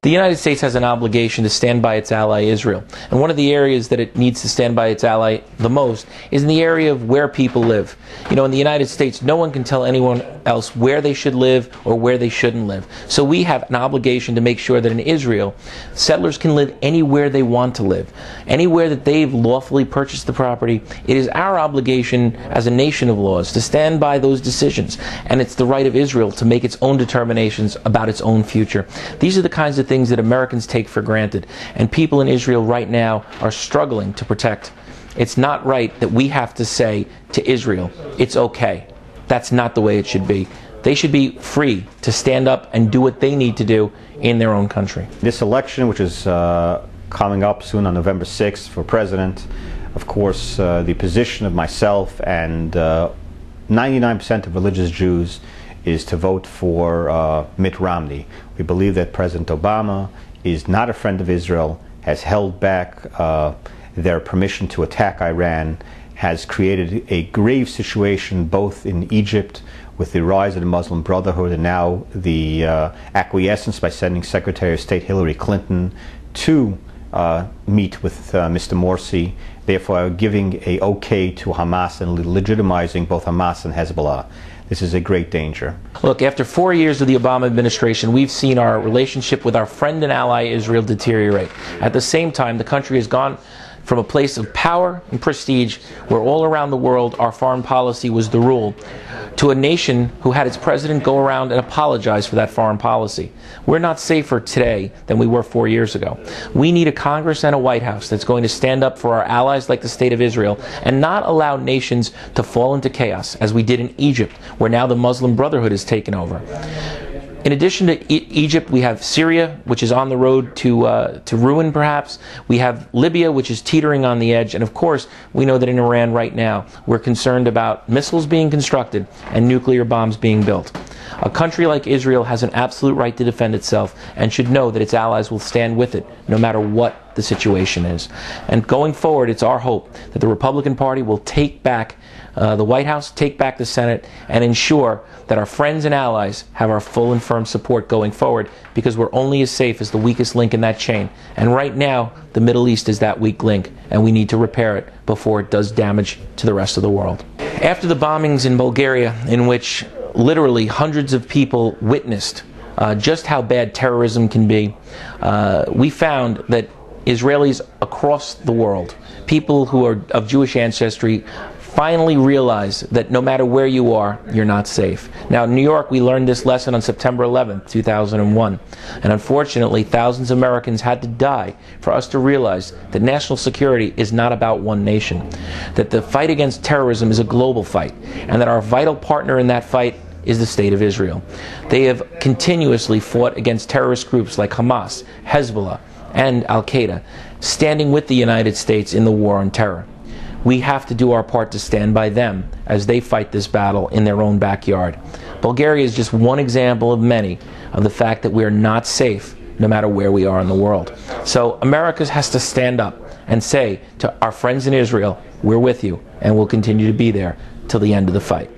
The United States has an obligation to stand by its ally Israel. And one of the areas that it needs to stand by its ally the most is in the area of where people live. You know, in the United States, no one can tell anyone else where they should live or where they shouldn't live. So we have an obligation to make sure that in Israel, settlers can live anywhere they want to live. Anywhere that they've lawfully purchased the property, it is our obligation as a nation of laws to stand by those decisions. And it's the right of Israel to make its own determinations about its own future. These are the kinds of things that Americans take for granted, and people in Israel right now are struggling to protect. It's not right that we have to say to Israel, it's okay. That's not the way it should be. They should be free to stand up and do what they need to do in their own country. This election, which is coming up soon on November 6th for president, of course, the position of myself and 99% of religious Jews is to vote for Mitt Romney. We believe that President Obama is not a friend of Israel, has held back their permission to attack Iran, has created a grave situation both in Egypt with the rise of the Muslim Brotherhood and now the acquiescence by sending Secretary of State Hillary Clinton to meet with Mr. Morsi, therefore giving a okay to Hamas and legitimizing both Hamas and Hezbollah. This is a great danger. Look, after 4 years of the Obama administration, we've seen our relationship with our friend and ally Israel deteriorate. At the same time, the country has gone from a place of power and prestige, where all around the world our foreign policy was the rule, to a nation who had its president go around and apologize for that foreign policy. We're not safer today than we were 4 years ago. We need a Congress and a White House that's going to stand up for our allies like the State of Israel and not allow nations to fall into chaos, as we did in Egypt, where now the Muslim Brotherhood has taken over. In addition to Egypt, we have Syria, which is on the road to ruin, perhaps. We have Libya, which is teetering on the edge. And of course, we know that in Iran right now, we're concerned about missiles being constructed and nuclear bombs being built. A country like Israel has an absolute right to defend itself and should know that its allies will stand with it, no matter what the situation is. And going forward, it's our hope that the Republican Party will take back the White House, take back the Senate, and ensure that our friends and allies have our full and firm support going forward, because we're only as safe as the weakest link in that chain. And right now, the Middle East is that weak link, and we need to repair it before it does damage to the rest of the world. After the bombings in Bulgaria, in which literally hundreds of people witnessed just how bad terrorism can be, we found that Israelis across the world, people who are of Jewish ancestry, finally realize that no matter where you are, you're not safe. Now, in New York, we learned this lesson on September 11th, 2001. And unfortunately, thousands of Americans had to die for us to realize that national security is not about one nation, that the fight against terrorism is a global fight, and that our vital partner in that fight is the State of Israel. They have continuously fought against terrorist groups like Hamas, Hezbollah, and Al-Qaeda, standing with the United States in the war on terror. We have to do our part to stand by them as they fight this battle in their own backyard. Bulgaria is just one example of many of the fact that we are not safe no matter where we are in the world. So America has to stand up and say to our friends in Israel, we're with you and we'll continue to be there till the end of the fight.